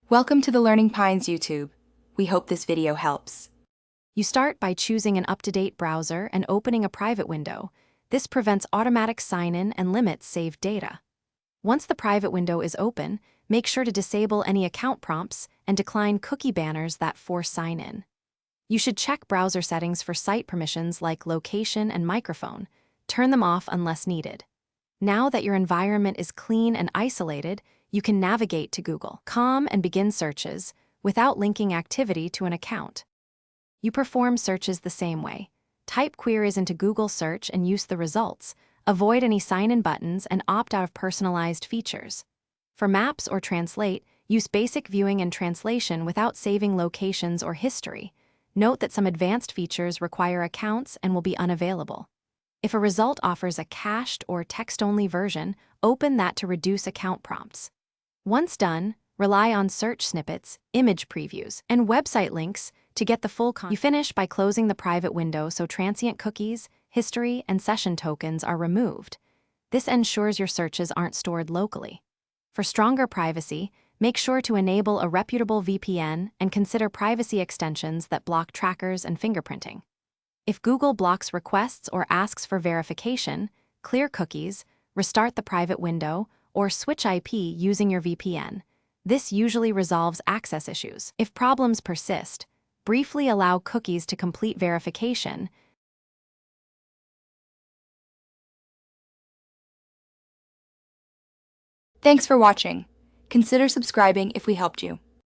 Welcome to the Learning Pines YouTube. We hope this video helps. You start by choosing an up-to-date browser and opening a private window. This prevents automatic sign-in and limits saved data. Once the private window is open, make sure to disable any account prompts and decline cookie banners that force sign-in. You should check browser settings for site permissions like location and microphone. Turn them off unless needed. Now that your environment is clean and isolated, you can navigate to Google.com and begin searches without linking activity to an account. You perform searches the same way. Type queries into Google Search and use the results. Avoid any sign-in buttons and opt out of personalized features. For maps or translate, use basic viewing and translation without saving locations or history. Note that some advanced features require accounts and will be unavailable. If a result offers a cached or text-only version, open that to reduce account prompts. Once done, rely on search snippets, image previews, and website links to get the full content. You finish by closing the private window so transient cookies, history, and session tokens are removed. This ensures your searches aren't stored locally. For stronger privacy, make sure to enable a reputable VPN and consider privacy extensions that block trackers and fingerprinting. If Google blocks requests or asks for verification, clear cookies, restart the private window, or switch IP using your VPN. This usually resolves access issues. If problems persist, briefly allow cookies to complete verification. Thanks for watching. Consider subscribing if we helped you.